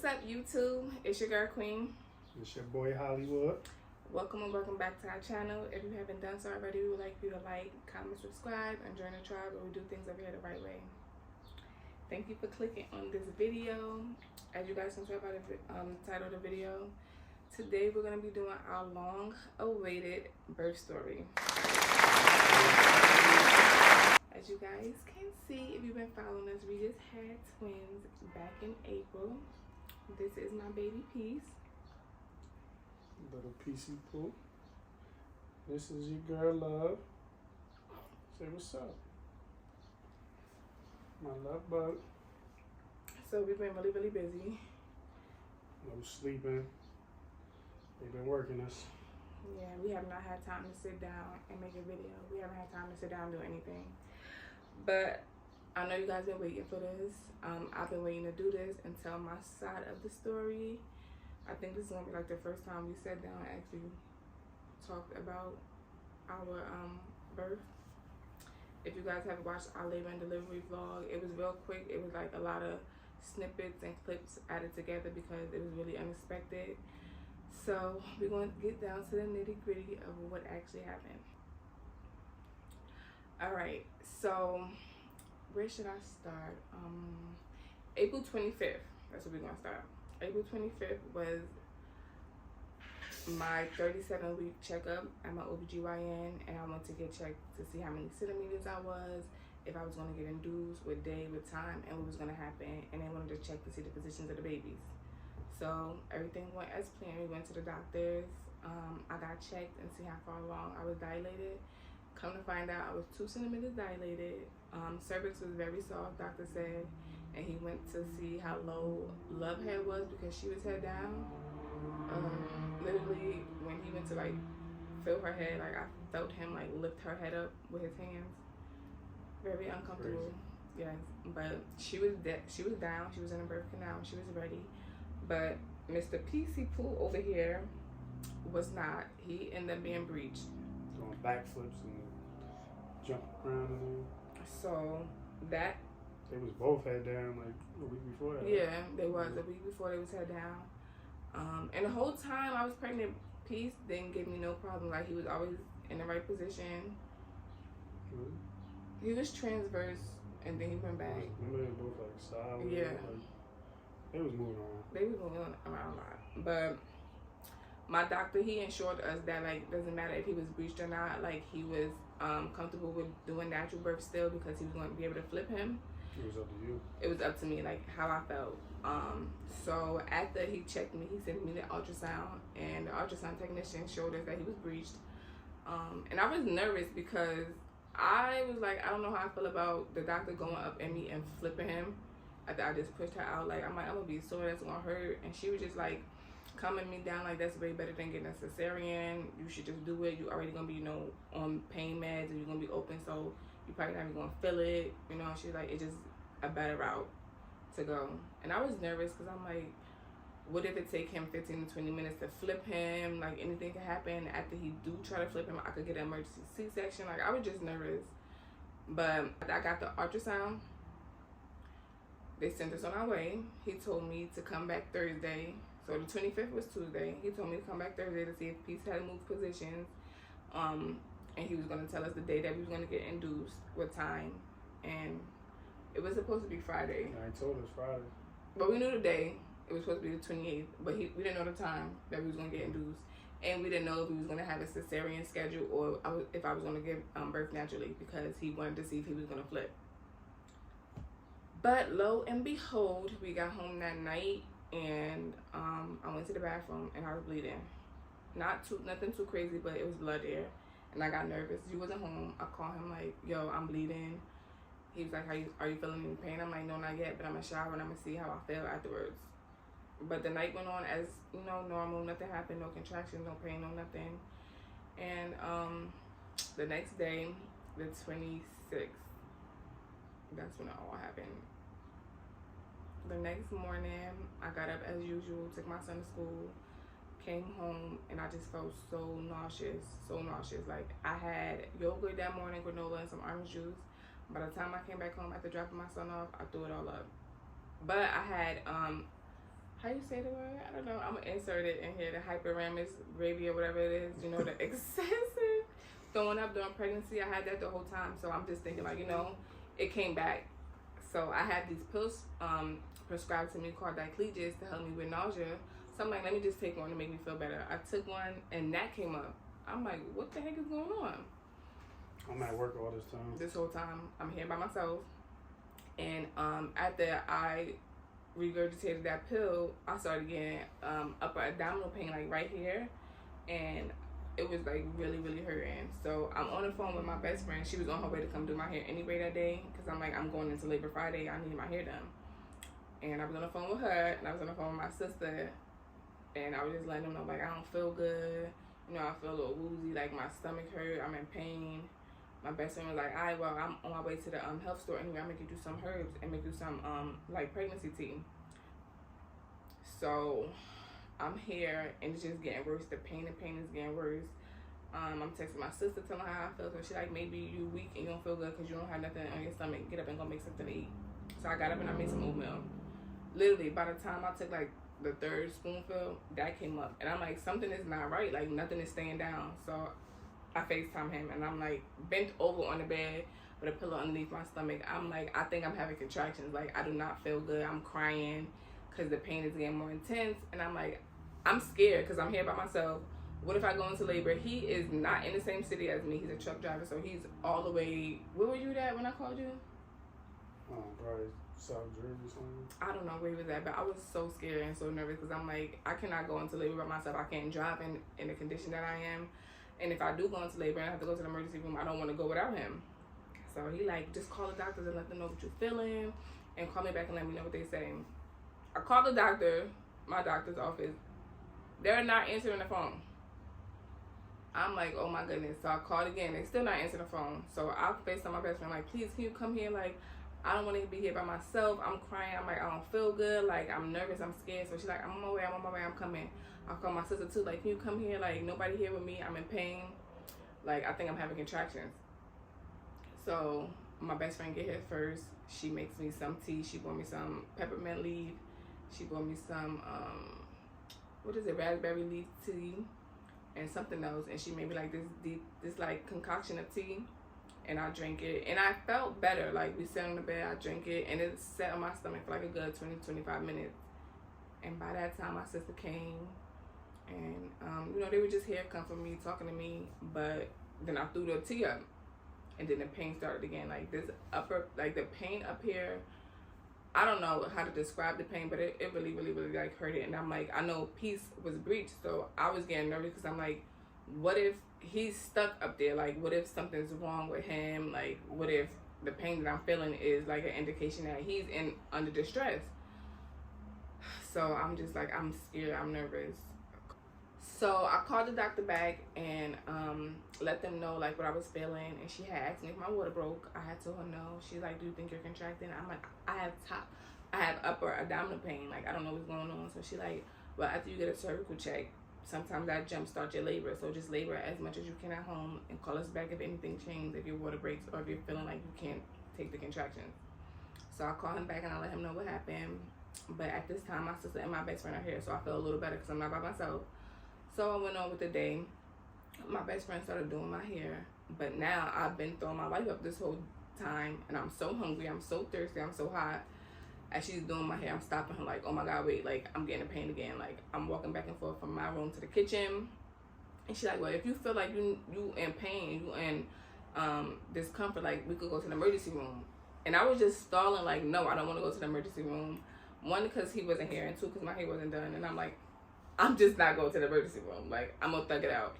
What's up, YouTube? It's your girl Queen. It's your boy Hollywood. Welcome and welcome back to our channel. If you haven't done so already, we would like you to like, comment, subscribe, and join the tribe where we do things over here the right way. Thank you for clicking on this video. As you guys can tell by the title of the video, today we're going to be doing our long-awaited birth story. As you guys can see, if you've been following us, we just had twins back in April. This is my baby Peace. Little PC Pooh. This is your girl Love. Say what's up. My love bug. So we've been really busy. No sleeping. They've been working us. Yeah, we have not had time to sit down and make a video. We haven't had time to sit down and do anything. But I know you guys been waiting for this. I've been waiting to do this and tell my side of the story. I think this is gonna be like the first time we sat down and actually talked about our birth. If you guys haven't watched our labor and delivery vlog, it was real quick. It was like a lot of snippets and clips added together because it was really unexpected. So we're going to get down to the nitty-gritty of what actually happened. All right, so where should I start? April 25th, that's where we're gonna start. April 25th was my 37-week checkup at my OBGYN, and I went to get checked to see how many centimeters I was, if I was gonna get induced, what day, what time, and what was gonna happen, and they wanted to check to see the positions of the babies. So everything went as planned. We went to the doctors. I got checked and see how far along I was dilated. Come to find out, I was 2 centimeters dilated. Cervix was very soft, doctor said, and he went to see how low Love head was because she was head down. Literally, when he went to like feel her head, like I felt him like lift her head up with his hands. Very uncomfortable. Crazy. Yes, but she was down. She was in a birth canal. She was ready, but Mr. PC Pooh over here was not. He ended up being breached. Doing backflips and jumping around in there. So that they was both head down like a week before that. Yeah, they was a week before they was head down. And the whole time I was pregnant, Peace didn't give me no problem. Like he was always in the right position. Really? He was transverse and then he went back. Remember they both like solid. Yeah. Like, they was moving around. They was moving around a lot. But my doctor, he assured us that like doesn't matter if he was breached or not, like he was comfortable with doing natural birth still because he was going to be able to flip him. It was up to you. It was up to me, like how I felt. So after he checked me, he sent me the ultrasound, and the ultrasound technician showed us that he was breached. And I was nervous because I was like, I don't know how I feel about the doctor going up at me and flipping him. After I just pushed her out, like I'm gonna be sore, that's gonna hurt. And she was just like calming me down, like that's way better than getting a cesarean. You should just do it. You already gonna be, on pain meds, and you're gonna be open, so you probably not even gonna feel it. She's like, it's just a better route to go. And I was nervous because I'm like, what if it take him 15 to 20 minutes to flip him? Like anything could happen. After he do try to flip him, I could get an emergency C-section. Like I was just nervous. But I got the ultrasound. They sent us on our way. He told me to come back Thursday. So the 25th was Tuesday. He told me to come back Thursday to see if Peace had moved positions. And he was going to tell us the day that we was going to get induced, what time. And it was supposed to be Friday. Yeah, he told us Friday. But we knew the day. It was supposed to be the 28th. But we didn't know the time that we was going to get induced. And we didn't know if we was going to have a cesarean schedule or if I was going to give birth naturally, because he wanted to see if he was going to flip. But lo and behold, we got home that night, and I went to the bathroom and I was bleeding. Nothing too crazy, but it was blood there, and I got nervous. He wasn't home. I called him like, yo, I'm bleeding. He was like, are you feeling any pain? I'm like, no, not yet, but I'm gonna shower and I'm gonna see how I feel afterwards. But the night went on as normal. Nothing happened. No contractions, no pain, no nothing. And the next day, the 26th, that's when it all happened. The next morning, I got up as usual, took my son to school, came home, and I just felt so nauseous. Like I had yogurt that morning, granola, and some orange juice. By the time I came back home after dropping my son off, I threw it all up. But I had how you say the word? I don't know. I'm gonna insert it in here. The hyperemesis gravy or whatever it is. You know, the excessive throwing up during pregnancy. I had that the whole time. So I'm just thinking like, you know, it came back. So I had these pills prescribed to me called dicleges to help me with nausea. So I'm like, let me just take one to make me feel better. I took one and that came up. I'm like, what the heck is going on? I'm at work all this time. This whole time, I'm here by myself. And after I regurgitated that pill, I started getting upper abdominal pain, like right here. And it was like really, really hurting. So I'm on the phone with my best friend. She was on her way to come do my hair anyway that day. Because I'm like, I'm going into labor Friday. I need my hair done. And I was on the phone with her. And I was on the phone with my sister. And I was just letting them know, like, I don't feel good. You know, I feel a little woozy. Like, my stomach hurt. I'm in pain. My best friend was like, all right, well, I'm on my way to the health store anyway. I'll make you do some herbs and make you some, like, pregnancy tea. So I'm here, and it's just getting worse. The pain is getting worse. I'm texting my sister, telling her how I feel. So she's like, maybe you weak and you don't feel good because you don't have nothing on your stomach. Get up and go make something to eat. So I got up and I made some oatmeal. Literally, by the time I took, like, the third spoonful, that came up. And I'm like, something is not right. Like, nothing is staying down. So I FaceTime him, and I'm, like, bent over on the bed with a pillow underneath my stomach. I'm like, I think I'm having contractions. Like, I do not feel good. I'm crying because the pain is getting more intense. And I'm like, I'm scared because I'm here by myself. What if I go into labor? He is not in the same city as me. He's a truck driver, so he's all the way. Where were you at when I called you? Probably South Jersey or something. I don't know where he was at, but I was so scared and so nervous because I'm like, I cannot go into labor by myself. I can't drive in the condition that I am. And if I do go into labor and I have to go to the emergency room, I don't want to go without him. So he like, just call the doctors and let them know what you're feeling and call me back and let me know what they say. I called the doctor, my doctor's office. They're not answering the phone. I'm like, oh my goodness. So I called again. They still not answering the phone. So I FaceTime my best friend, like, please, can you come here? Like, I don't want to be here by myself. I'm crying. I'm like, I don't feel good. Like, I'm nervous. I'm scared. So she's like, I'm on my way. I'm coming. I call my sister too. Like, can you come here? Like, nobody here with me. I'm in pain. Like, I think I'm having contractions. So my best friend get here first. She makes me some tea. She bought me some peppermint leaf. She bought me some, raspberry leaf tea and something else. And she made me like this like concoction of tea. And I drank it. And I felt better. Like, we sat on the bed, I drank it. And it sat on my stomach for like a good 20-25 minutes. And by that time, my sister came. And, they were just here comforting me, talking to me. But then I threw the tea up. And then the pain started again. Like, this upper, like the pain up here, I don't know how to describe the pain, but it really, really, really like hurt it. And I'm like, I know peace was breached. So I was getting nervous because I'm like, what if he's stuck up there? Like, what if something's wrong with him? Like, what if the pain that I'm feeling is like an indication that he's under distress? So I'm just like, I'm scared, I'm nervous. So I called the doctor back and let them know like what I was feeling, and she had asked me if my water broke. I had told her no. She's like, do you think you're contracting? I'm like, I have upper abdominal pain. Like, I don't know what's going on. So she like, well, after you get a cervical check, sometimes that jumpstart your labor. So just labor as much as you can at home and call us back if anything changes, if your water breaks or if you're feeling like you can't take the contractions. So I call him back and I let him know what happened. But at this time, my sister and my best friend are here, so I feel a little better because I'm not by myself. So I went on with the day. My best friend started doing my hair. But now I've been throwing my life up this whole time. And I'm so hungry. I'm so thirsty. I'm so hot. As she's doing my hair, I'm stopping her like, oh my God, wait. Like, I'm getting a pain again. Like, I'm walking back and forth from my room to the kitchen. And she's like, well, if you feel like you in pain, you in discomfort, like, we could go to the emergency room. And I was just stalling like, no, I don't want to go to the emergency room. One, because he wasn't here. And two, because my hair wasn't done. And I'm like, I'm just not going to the emergency room. Like, I'm going to thug it out.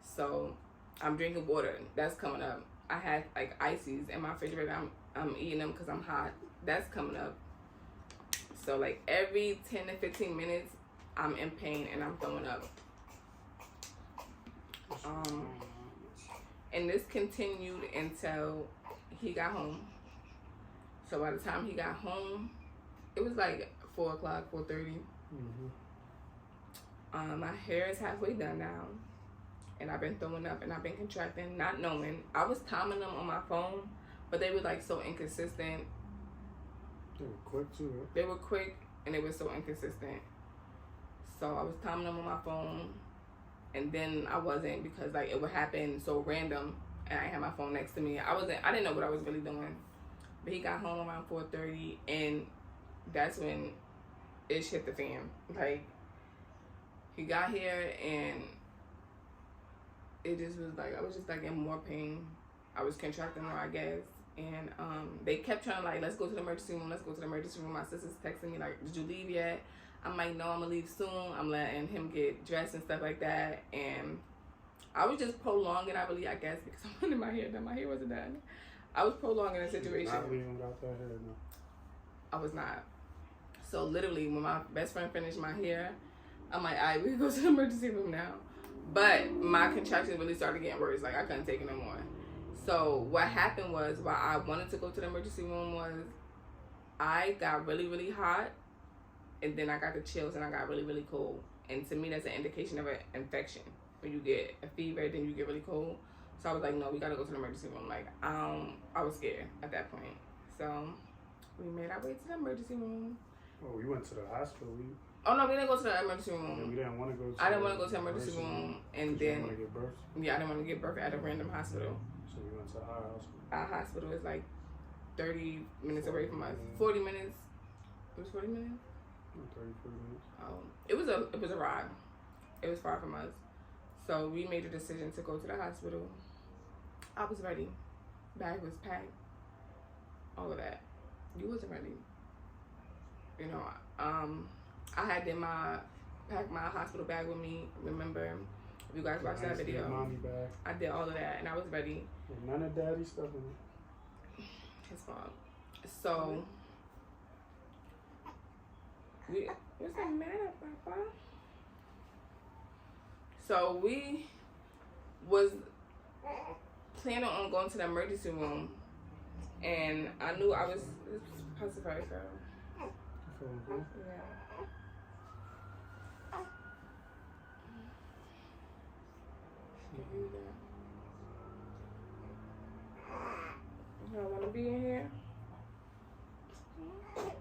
So I'm drinking water. That's coming up. I had like ices in my refrigerator. I'm eating them because I'm hot. That's coming up. So like every 10 to 15 minutes, I'm in pain and I'm throwing up. And this continued until he got home. So by the time he got home, it was like 4 o'clock, 4:30. My hair is halfway done now. And I've been throwing up and I've been contracting, not knowing. I was timing them on my phone, but they were like so inconsistent. They were quick too, right? They were quick and it was so inconsistent. So I was timing them on my phone, and then I wasn't, because like it would happen so random, and I had my phone next to me. I didn't know what I was really doing. But he got home around 4:30, and that's when it hit the fan. Like, he got here, and it just was like, I was just like in more pain. I was contracting more, I guess. And they kept trying to like, let's go to the emergency room, let's go to the emergency room. My sister's texting me like, did you leave yet? I'm like, no, I'm gonna leave soon. I'm letting him get dressed and stuff like that. And I was just prolonging, I guess, because I wanted my hair done. My hair wasn't done. I was prolonging the situation. Not leaving without that hair, no. I was not. So literally, when my best friend finished my hair, I'm like, all right, we can go to the emergency room now. But my contractions really started getting worse. Like, I couldn't take it no more. So what happened was, why I wanted to go to the emergency room was, I got really, really hot, and then I got the chills, and I got really, really cold. And to me, that's an indication of an infection. When you get a fever, then you get really cold. So I was like, no, we gotta go to the emergency room. Like, I was scared at that point. So we made our way to the emergency room. Oh, we went to the hospital. Oh no, we didn't go to the emergency room. Yeah, we didn't want to go. I didn't want to go to the emergency room, and then want to get birth. Yeah, I didn't want to give birth at a random hospital. So we went to our hospital. Our hospital is like 30 minutes away from us. 40 minutes. It was 40 minutes. 30, 40 minutes. It was a ride. It was far from us. So we made a decision to go to the hospital. I was ready. Bag was packed. All of that. You wasn't ready. You know, I had packed my hospital bag with me. Remember, if you guys watched that video, mommy bag. I did all of that, and I was ready. With none of daddy stuff in it. His fault. So, what's the matter, Papa? So we was planning on going to the emergency room, and I knew I was pacified, so. Yeah. You don't want to be in here? Alright.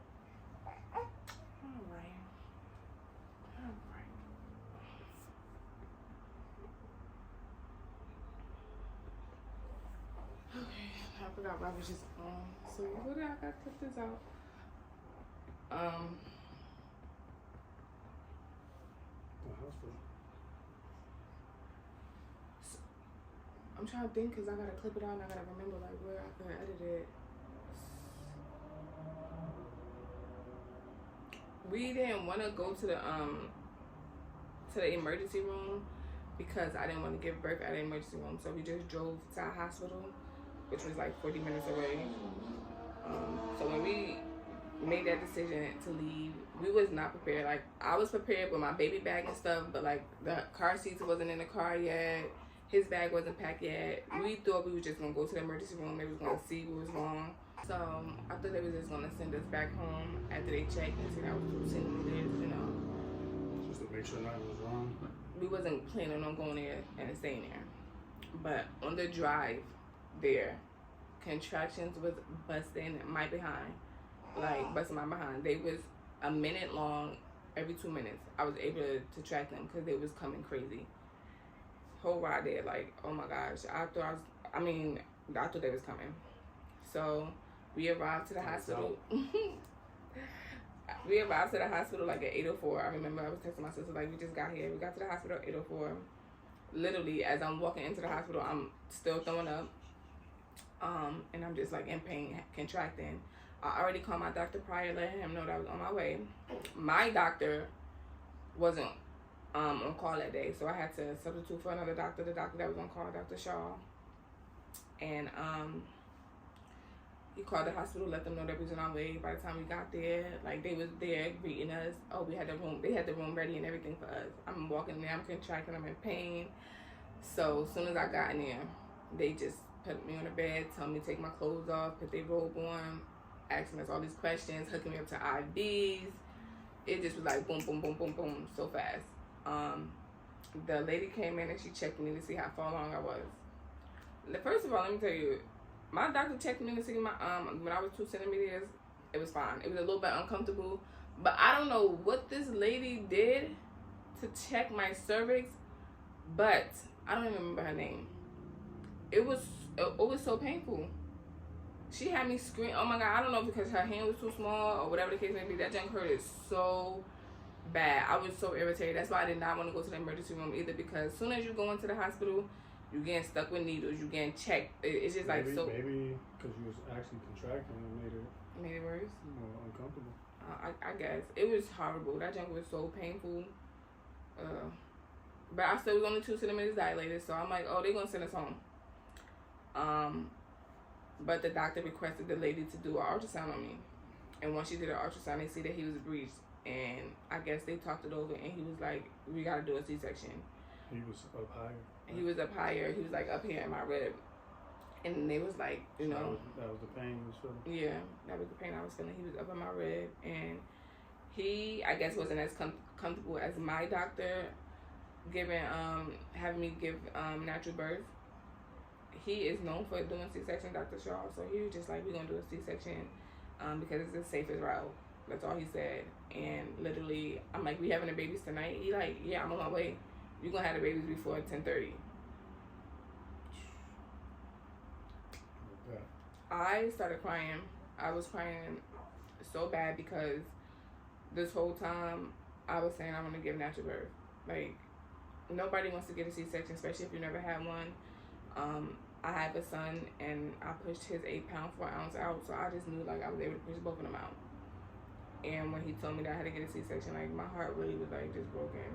Okay, I forgot what I was just on. So what did I got to cut this out? The hospital. I'm trying to think, because I gotta clip it out and I gotta remember like where I could edit it. We didn't want to go to the emergency room because I didn't want to give birth at the emergency room. So we just drove to our hospital, which was like 40 minutes away. So when we made that decision to leave, we was not prepared. Like, I was prepared with my baby bag and stuff, but like the car seats wasn't in the car yet. His bag wasn't packed yet. We thought we were just gonna go to the emergency room. They was gonna see what was wrong. So I thought they was just gonna send us back home after they checked and see that I was 2 centimeters, you know. Just to make sure nothing was wrong. We wasn't planning on going there and staying there. But on the drive there, contractions was busting my behind. Like, busting my behind. They was a minute long every 2 minutes. I was able to track them because they was coming crazy. Whole ride there, like, oh my gosh. I thought they was coming. So we arrived to the hospital. We arrived to the hospital like at 8:04. I remember I was texting my sister like, we just got here. We got to the hospital at 8:04. Literally, as I'm walking into the hospital, I'm still throwing up. And I'm just like in pain, contracting. I already called my doctor prior, letting him know that I was on my way. My doctor wasn't on call that day, so I had to substitute for another doctor, the doctor that was on call, Dr. Shaw. And he called the hospital, let them know that we was on our way. By the time we got there, like, they was there greeting us. Oh, they had the room ready and everything for us. I'm walking there, I'm contracting, I'm in pain. So as soon as I got in there, they just put me on the bed, told me to take my clothes off, put their robe on, asking us all these questions, hooking me up to IVs. It just was like boom, boom, boom, boom, boom, so fast. The lady came in and she checked me to see how far along I was. First of all, let me tell you, my doctor checked me to see my when I was 2 centimeters. It was fine. It was a little bit uncomfortable, But I don't know what this lady did to check my cervix, but I don't even remember her name. It was so painful. She had me scream. Oh my God, I don't know, because her hand was too small or whatever the case may be. That junk hurted so bad. I was so irritated. That's why I did not want to go to the emergency room either, because as soon as you go into the hospital, you getting stuck with needles, you getting checked. It's just maybe, like so. Maybe because you was actually contracting, it made it worse. More uncomfortable. I guess it was horrible. That junk was so painful. But I still was only 2 centimeters dilated, so I'm like, oh, they're gonna send us home. But the doctor requested the lady to do an ultrasound on me, and once she did an ultrasound, they see that he was breached, and I guess they talked it over, and he was like, we gotta do a C-section. He was up higher. He was up higher. He was like up here in my rib, and they was like, you know, that was the pain you was feeling. Yeah, that was the pain I was feeling. He was up in my rib, and he, I guess, wasn't as comfortable as my doctor having me give natural birth. He is known for doing C-section, Dr. Shaw, so he was just like, we're going to do a C-section because it's the safest route. That's all he said. And literally, I'm like, we having the babies tonight? He like, yeah, I'm on my way. You're going to have the babies before 10:30. Yeah. I started crying. I was crying so bad because this whole time I was saying I want to give natural birth. Like, nobody wants to get a C-section, especially if you never had one. I have a son, and I pushed his 8 pound 4 ounce out, so I just knew like I was able to push both of them out. And when he told me that I had to get a C-section, like my heart really was like just broken.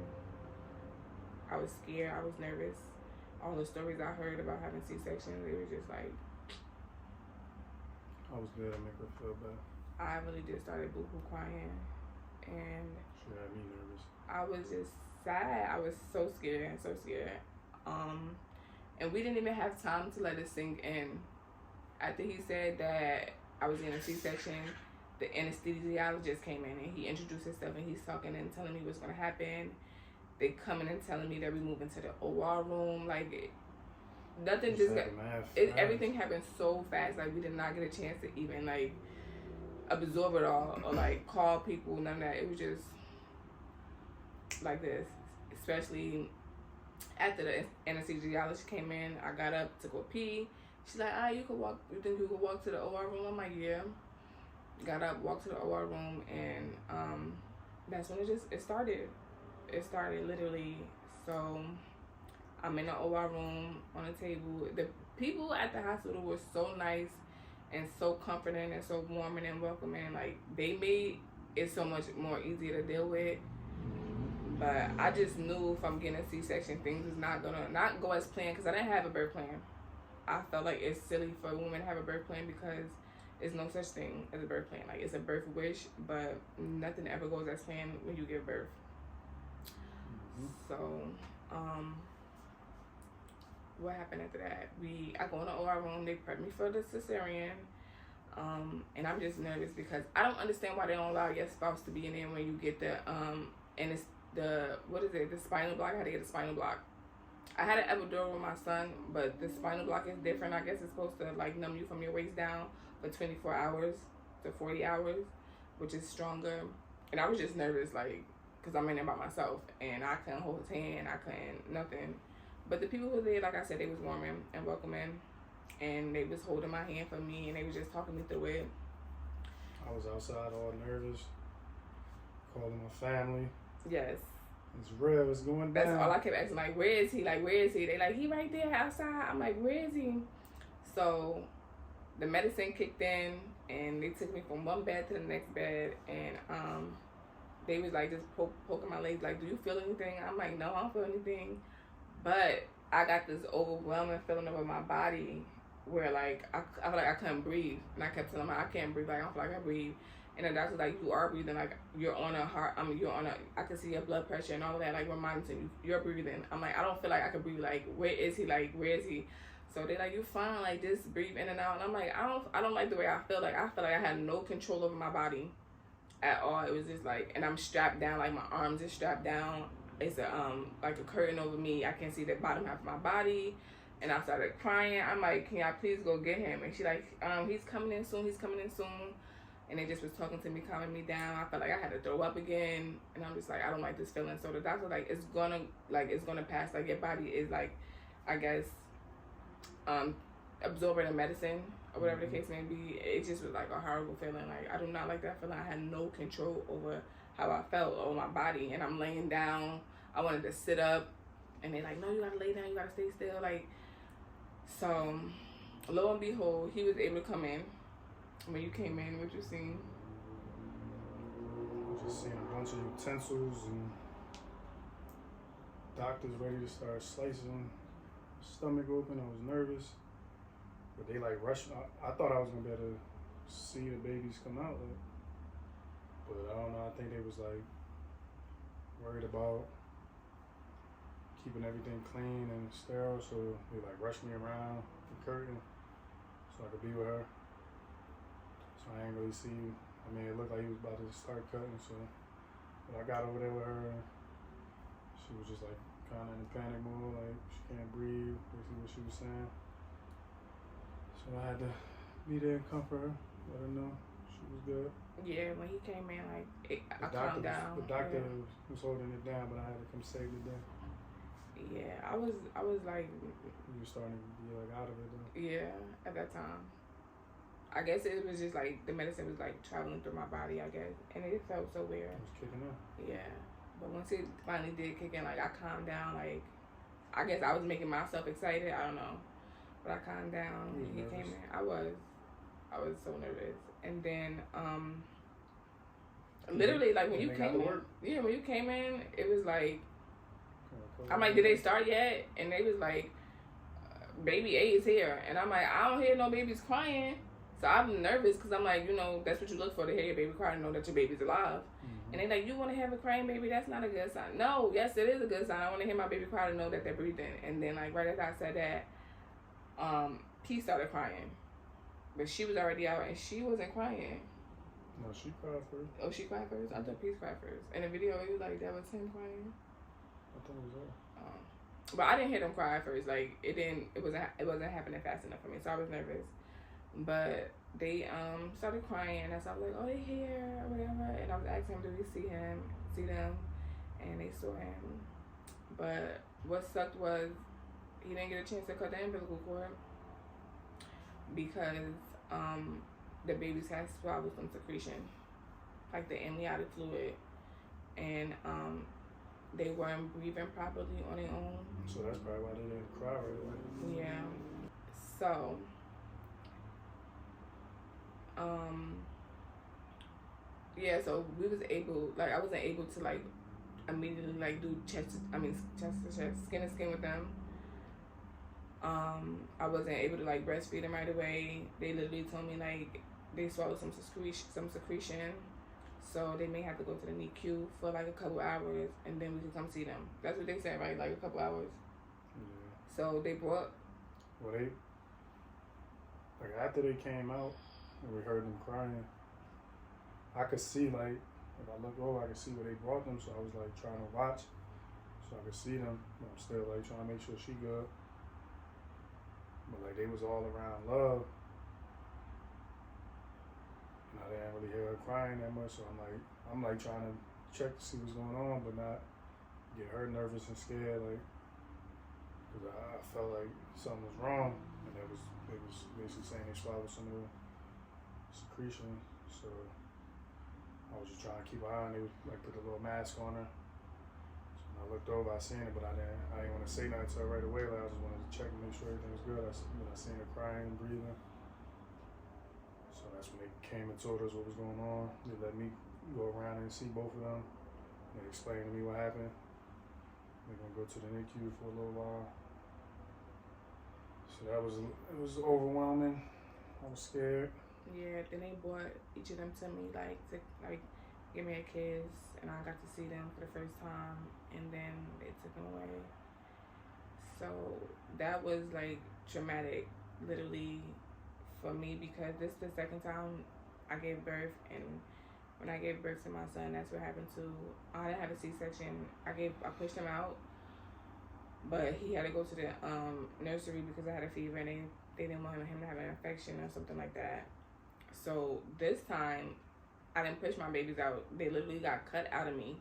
I was scared. I was nervous. All the stories I heard about having C-sections, it was just like. I was good to make her feel bad. I really just started boo-hoo crying, and she had me nervous. I was just sad. I was so scared, so scared. And we didn't even have time to let it sink in. After he said that I was in a C-section, the anesthesiologist came in and he introduced himself, and he's talking and telling me what's going to happen. They coming and telling me that we moving to the OR room. Like, nothing just got, everything happened so fast. Like, we did not get a chance to even, like, absorb it all or, like, call people. None of that. It was just like this. Especially after the anesthesiologist came in, I got up to go pee. She's like, you could walk. You think you could walk to the OR room? I'm like, yeah. Got up, walked to the OR room, and that's when it started. It started literally. So I'm in the OR room on a table. The people at the hospital were so nice and so comforting and so warming and welcoming. Like, they made it so much more easier to deal with. But I just knew if I'm getting a C-section, things is not gonna not go as planned, because I didn't have a birth plan. I felt like it's silly for a woman to have a birth plan because there's no such thing as a birth plan. Like, it's a birth wish, but nothing ever goes as planned when you give birth. So, what happened after that? I go in the OR room, they prep me for the cesarean, and I'm just nervous because I don't understand why they don't allow your spouse to be in there when you get the, and it's the spinal block. I had to get a spinal block. I had an epidural with my son, but the spinal block is different. I guess it's supposed to, like, numb you from your waist down for 24 hours to 40 hours, which is stronger. And I was just nervous, like, because I'm in there by myself, and I couldn't hold his hand, I couldn't, nothing. But the people who were there, like I said, they was warming and welcoming, and they was holding my hand for me, and they was just talking me through it. I was outside all nervous, calling my family. Yes. It's real, it's going down. That's all I kept asking, like, where is he? Like, where is he? They like, he right there outside. I'm like, where is he? So the medicine kicked in, and they took me from one bed to the next bed, and they was like just poking my legs, like, do you feel anything? I'm like, no, I don't feel anything. But I got this overwhelming feeling over my body where, like, I feel like I couldn't breathe. And I kept telling them, I can't breathe. Like, I don't feel like I breathe. And the doctor's like, you are breathing. Like, you're on a heart. I can see your blood pressure and all of that, like, reminding you, you're breathing. I'm like, I don't feel like I can breathe. Like, where is he? Like, where is he? So they're like, you're fine. Like, just breathe in and out. And I'm like, I don't like the way I feel. Like, I feel like I had no control over my body at all. It was just like, and I'm strapped down. Like, my arms are strapped down. It's like a curtain over me. I can't see the bottom half of my body. And I started crying. I'm like, can y'all please go get him? And she like, he's coming in soon. He's coming in soon. and they just was talking to me, calming me down. I felt like I had to throw up again, and I'm just like, I don't like this feeling. So the doctor like, it's gonna pass. Like your body is like, I guess, absorbing the medicine or whatever the case may be. It just was like a horrible feeling. Like I do not like that feeling. I had no control over how I felt on my body, and I'm laying down. I wanted to sit up, and they're like, no, you gotta lay down. You gotta stay still. Like, so lo and behold, he was able to come in. When you came in, what you seen? Just seeing a bunch of utensils and doctors ready to start slicing stomach open. I was nervous, but they like rushed. I thought I was gonna be able to see the babies come out, but I don't know. I think they was like worried about keeping everything clean and sterile, so they like rushed me around the curtain so I could be with her. So I ain't really see. I mean, it looked like he was about to start cutting, so but I got over there with her, and she was just like kind of in a panic mode, like she can't breathe, basically what she was saying. So I had to be there and comfort her, let her know she was good. Yeah, when he came in, like I calmed down. The doctor was holding it down, but I had to come save the day. Yeah, I was like. You were starting to be like out of it though. Yeah, at that time. I guess it was just like the medicine was like traveling through my body, I guess, and it felt so weird. It was kicking in. Yeah, but once it finally did kick in, like I calmed down. Like I guess I was making myself excited. I don't know, but I calmed down. You was He nervous. came in. I was so nervous, and then literally like when you came in, yeah, when you came in, it was like I'm like, did they start yet? And they was like, baby A is here, and I'm like, I don't hear no babies crying. So I'm nervous because I'm like, you know, that's what you look for, to hear your baby cry and know that your baby's alive. And they're like, you want to have a crying baby? That's not a good sign. No, yes, it is a good sign. I want to hear my baby cry to know that they're breathing. And then, like, right after I said that, P started crying. But she was already out, and she wasn't crying. No, she cried first. Oh, she cried first? I thought P cried first. In the video, it was like, that was him crying. I thought it was her. But I didn't hear them cry at first. Like, it wasn't happening fast enough for me, so I was nervous. But they started crying, and so I was like, oh, they here or whatever, and I was asking them, do we see them, and they saw him. But what sucked was he didn't get a chance to cut the umbilical cord because the babies had swallowed some secretion, like the amniotic fluid, and they weren't breathing properly on their own. So that's probably why they didn't cry right away. Yeah. So yeah, so we was able, like, I wasn't able to like immediately like do chest to chest, skin to skin with them. I wasn't able to like breastfeed them right away. They literally told me like they swallowed some secretion, so they may have to go to the NICU for like a couple hours, and then we can come see them. That's what they said, right? Like a couple hours. Yeah. So they brought. Well, they like after they came out and we heard them crying, I could see, like, if I look over, I could see where they brought them. So I was like trying to watch, so I could see them. I'm still like trying to make sure she good. But like they was all around love. And I didn't really hear her crying that much. So I'm like trying to check to see what's going on, but not get her nervous and scared, like, because I felt like something was wrong, and they was basically saying they swallowed some of the secretion. So I was just trying to keep an eye on. They would like put a little mask on her. So when I looked over, I seen it, but I didn't want to say nothing to her right away. Like I just wanted to check and make sure everything was good. When I seen her crying and breathing, so that's when they came and told us what was going on. They let me go around and see both of them. They explained to me what happened. They're gonna go to the NICU for a little while. So it was overwhelming. I was scared. Yeah, then they brought each of them to me, like, to like give me a kiss, and I got to see them for the first time, and then they took them away. So that was like traumatic, literally, for me, because this is the second time I gave birth, and when I gave birth to my son, that's what happened too. I didn't have a C-section. I pushed him out, but he had to go to the nursery because I had a fever, and they didn't want him to have an infection or something like that. So this time, I didn't push my babies out. They literally got cut out of me,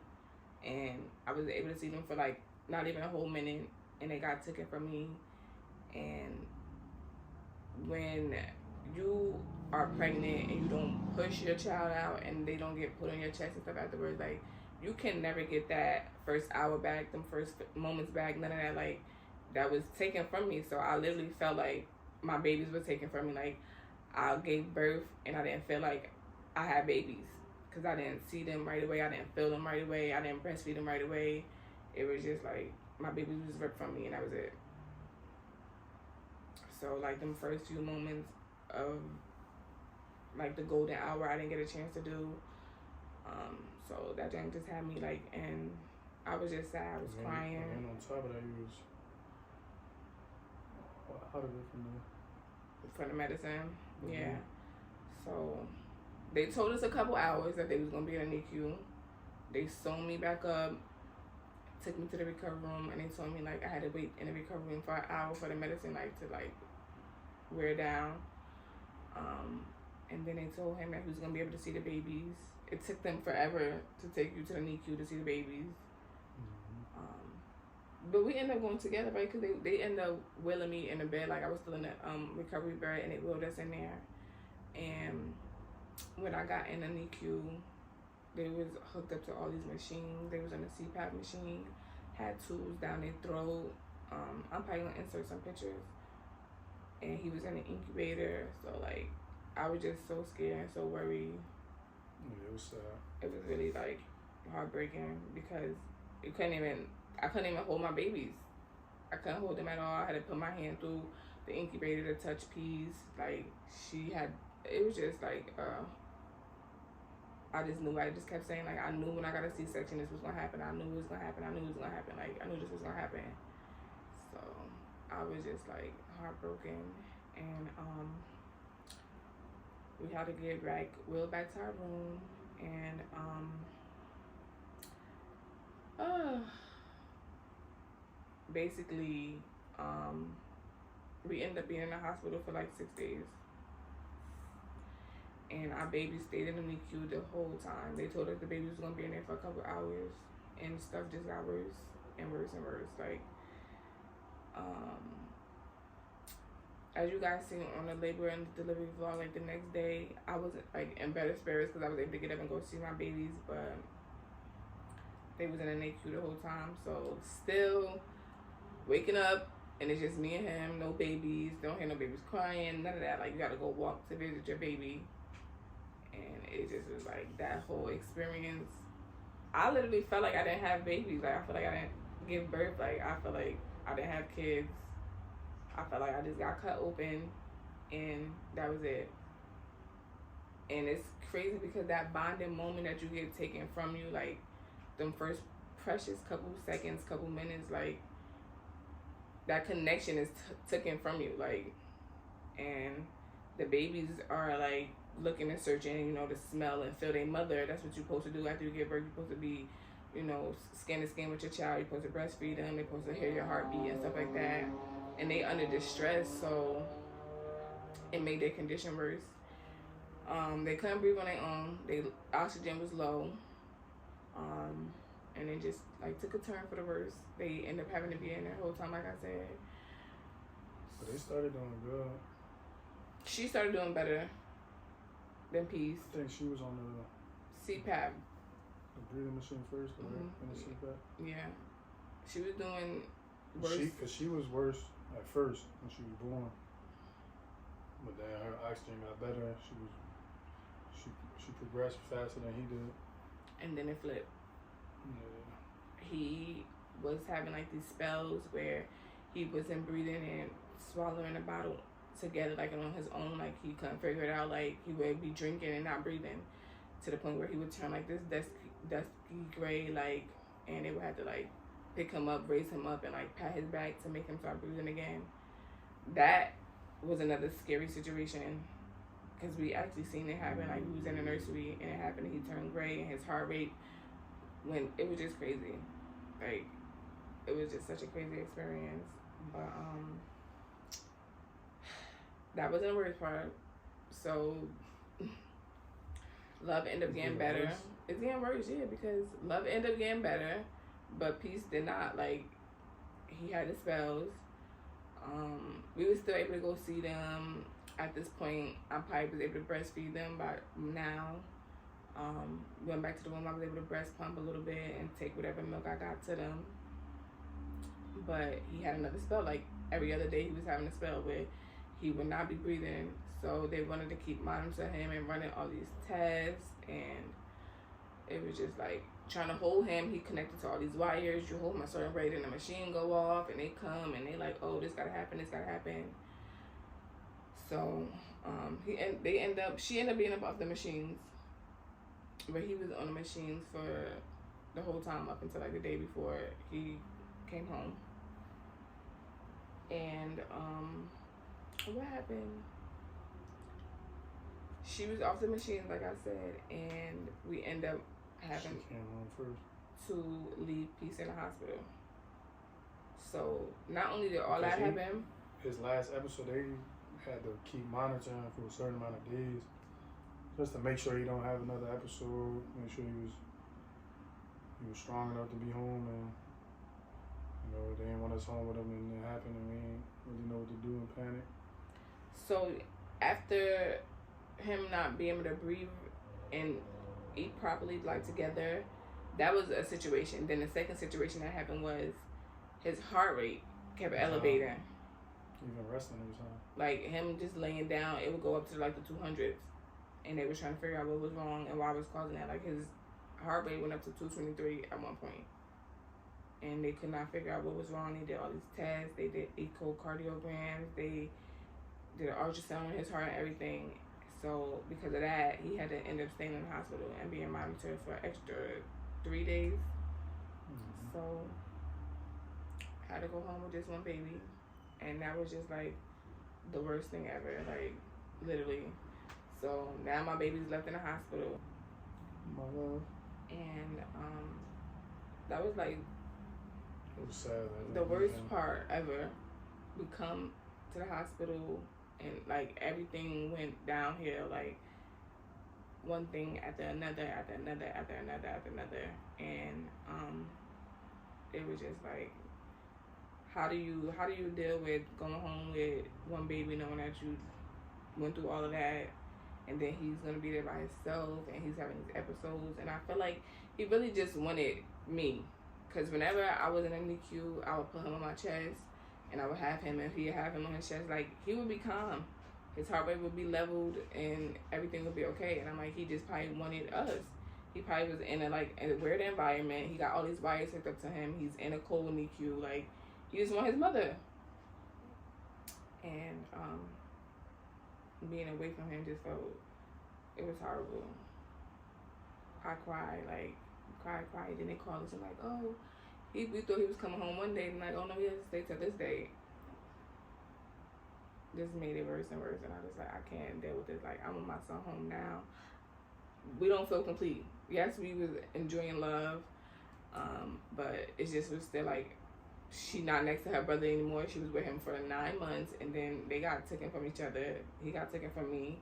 and I was able to see them for like not even a whole minute, and they got taken from me. And when you are pregnant and you don't push your child out and they don't get put on your chest and stuff afterwards, like, you can never get that first hour back, them first moments back, none of that. Like, that was taken from me. So I literally felt like my babies were taken from me. Like, I gave birth and I didn't feel like I had babies because I didn't see them right away. I didn't feel them right away. I didn't breastfeed them right away. It was just like my babies was ripped from me and that was it. So like them first few moments of like the golden hour, I didn't get a chance to do. So that thing just had me like, and I was just sad. I was crying. And on top of that, you was, how did it from For the medicine, yeah. So they told us a couple hours that they was gonna be in the NICU. They sewn me back up, took me to the recovery room, and they told me like I had to wait in the recovery room for an hour for the medicine like to like wear down. And then they told him that he was gonna be able to see the babies. It took them forever to take you to the NICU to see the babies. But we ended up going together, right? Because they ended up wheeling me in the bed. Like, I was still in the recovery bed, and they wheeled us in there. And when I got in the NICU, they was hooked up to all these machines. They was on a CPAP machine, had tubes down their throat. I'm probably going to insert some pictures. And he was in an incubator. So, like, I was just so scared and so worried. Yeah, it was sad. It was really, like, heartbreaking because I couldn't even hold my babies. I couldn't hold them at all. I had to put my hand through the incubator to touch peas. Like, it was just like, I just knew. I just kept saying, like, I knew when I got a C-section this was going to happen. I knew it was going to happen. I knew it was going to happen. Like, I knew this was going to happen. So, I was just, like, heartbroken. And, we had to get wheeled back to our room. And, basically, we ended up being in the hospital for like 6 days. And our baby stayed in the NICU the whole time. They told us the baby was going to be in there for a couple hours. And stuff just got worse and worse and worse. Like, as you guys seen on the labor and delivery vlog, like the next day, I was like in better spirits because I was able to get up and go see my babies. But they was in the NICU the whole time. So still waking up and it's just me and him, no babies, don't hear no babies crying, none of that. Like, you gotta go walk to visit your baby. And it just was like that whole experience. I literally felt like I didn't have babies. Like, I feel like I didn't give birth. Like, I feel like I didn't have kids. I felt like I just got cut open and that was it. And it's crazy because that bonding moment that you get taken from you, like them first precious couple seconds, couple minutes, like that connection is taken from you. Like, and the babies are like looking and searching, you know, to smell and feel their mother. That's what you're supposed to do after you give birth. You're supposed to be, you know, skin to skin with your child. You're supposed to breastfeed them. They're supposed to hear your heartbeat and stuff like that. And they under distress, so it made their condition worse. They couldn't breathe on their own. Their oxygen was low. And it just like took a turn for the worse. They ended up having to be in there the whole time, like I said. But they started doing good. She started doing better than Peace. I think she was on the CPAP. The breathing machine first, right? Mm-hmm. And the CPAP. Yeah, she was doing worse. Because she was worse at first when she was born, but then her oxygen got better. She progressed faster than he did. And then it flipped. Yeah. He was having like these spells where he wasn't breathing and swallowing the bottle together like on his own. Like, he couldn't figure it out. Like, he would be drinking and not breathing to the point where he would turn like this dusky gray, like, and they would have to like pick him up, raise him up, and like pat his back to make him start breathing again. That was another scary situation because we actually seen it happen. Like, we was in the nursery and it happened and he turned gray and his heart rate when it was just crazy. Like, it was just such a crazy experience. But that wasn't the worst part. So Love ended up getting better. Worse? It's getting worse, yeah, because Love ended up getting better, but Peace did not. Like, he had the spells. We were still able to go see them. At this point, I probably was able to breastfeed them by now. Went back to the room, I was able to breast pump a little bit and take whatever milk I got to them. But he had another spell. Like, every other day he was having a spell where he would not be breathing. So they wanted to keep monitoring him and running all these tests. And it was just like trying to hold him. He connected to all these wires. You hold him a certain rate and the machine go off. And they come and they like, oh, this gotta happen, this gotta happen. So she ended up being off the machines. But he was on the machines for the whole time up until like the day before he came home. And what happened? She was off the machines, like I said, and we end up having She came home first. to leave Peace in the hospital. So not only did all that happen, his last episode they had to keep monitoring for a certain amount of days, just to make sure he don't have another episode. Make sure he was strong enough to be home, and they didn't want us home with him, and it happened, and we didn't really know what to do in panic. So after him not being able to breathe and eat properly, like together, that was a situation. Then the second situation that happened was his heart rate kept elevating. Even resting every time. Like him just laying down, it would go up to like the 200s, and they were trying to figure out what was wrong and why it was causing that. Like his heart rate went up to 223 at one point, and they could not figure out what was wrong. They did all these tests. They did echocardiograms. They did an ultrasound on his heart and everything. So because of that, he had to end up staying in the hospital and being monitored for extra 3 days. Mm-hmm. So I had to go home with just one baby, and that was just like the worst thing ever, like literally. So now my baby's left in the hospital. My love. And that was like it was sad. The worst part ever. We come to the hospital and like everything went downhill, like one thing after another, and it was just like, how do you deal with going home with one baby, knowing that you went through all of that, and then he's gonna be there by himself, and he's having these episodes, and I feel like he really just wanted me, because whenever I was in a NICU, I would put him on my chest, and I would have him, and he'd have him on his chest, like, he would be calm. His heart rate would be leveled, and everything would be okay. And I'm like, he just probably wanted us. He probably was in a weird environment. He got all these wires hooked up to him. He's in a cold NICU. Like, he just want his mother. And being away from him just felt, it was horrible. I cried. Then they called us and like, oh, we thought he was coming home one day, and like, oh no, he has to stay till this day. Just made it worse and worse, and I was like, I can't deal with this. Like, I want my son home now. We don't feel complete. Yes, we was enjoying love, but it just was still like, she not next to her brother anymore. She was with him for 9 months, and then they got taken from each other. He got taken from me,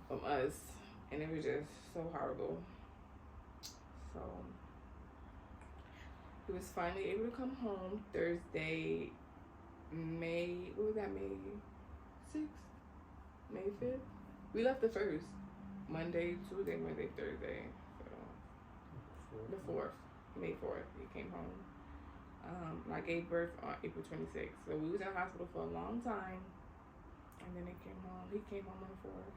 from us, and it was just so horrible. So he was finally able to come home Thursday, May 6th? May 5th? We left the 1st. Monday, Tuesday, Wednesday, Thursday. So the 4th. May 4th, he came home. I gave birth on April 26th. So we was in the hospital for a long time. And then he came home on the 4th.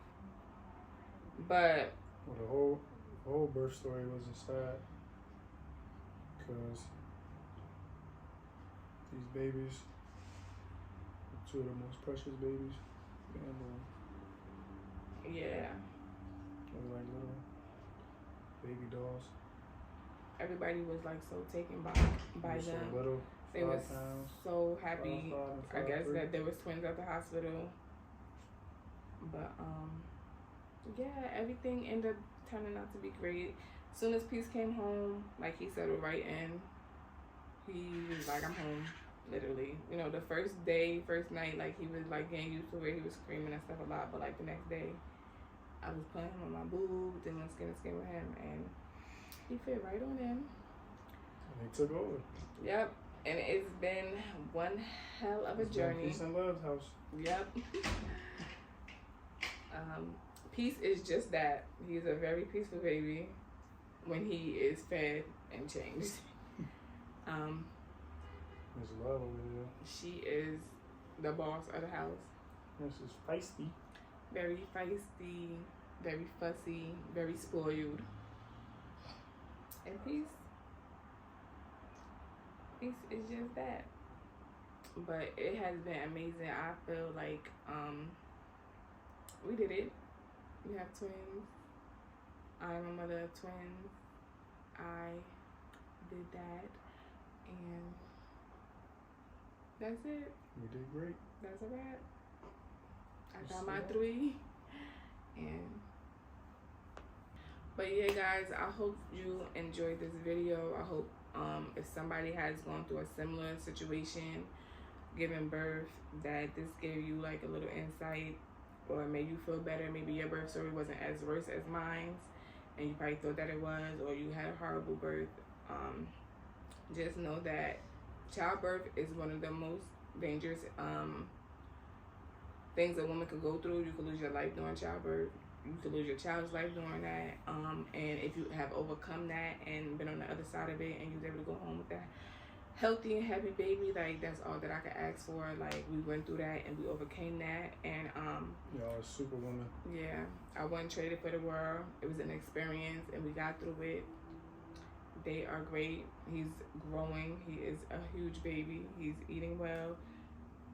But well, the whole birth story wasn't sad. Because these babies, two of the most precious babies, and yeah, they were like little baby dolls. Everybody was like so taken by them. So little, they were pounds, so happy. 5 I guess 3. that there was twins at the hospital. But yeah, everything ended up turning out to be great. As soon as Peace came home, like he settled right in. He was like, I'm home. Literally, the first night, like he was like getting used to where he was screaming and stuff a lot, but like the next day, I was playing with my boob, then went skin to skin with him, and he fit right on in. And he took over. Yep. And it's been one hell of a journey. Peace and love house. Yep. Peace is just that. He's a very peaceful baby when he is fed and changed. There's love over there. She is the boss of the house. This is feisty. Very feisty, very fussy, very spoiled. And Peace is just that. But it has been amazing. I feel like we did it. We have twins. I'm a mother of twins. I did that, and that's it. You did great. That's a wrap. I got That's my it. 3, and but yeah, guys, I hope you enjoyed this video. I hope if somebody has gone through a similar situation, giving birth, that this gave you like a little insight or made you feel better. Maybe your birth story wasn't as worse as mine, and you probably thought that it was, or you had a horrible birth. Just know that childbirth is one of the most dangerous things a woman could go through. You could lose your life during childbirth. You could lose your child's life during that. And if you have overcome that and been on the other side of it, and you was able to go home with that healthy and happy baby, like that's all that I could ask for. Like we went through that and we overcame that, and Y'all are superwoman. yeah, I wasn't traded for the world. It was an experience, and we got through it. They are great. He's growing. He is a huge baby. He's eating well,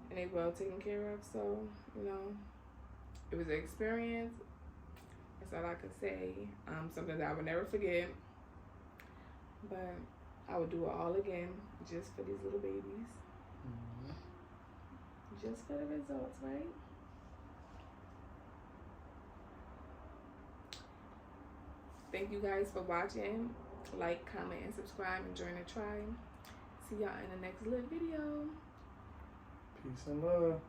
and they're well taken care of. So, you know, it was an experience. That's all I could say. Something that I would never forget. But I would do it all again just for these little babies. Mm-hmm. Just for the results, right? Thank you guys for watching. Like, comment, and subscribe, and join the tribe. See y'all in the next little video. Peace and love.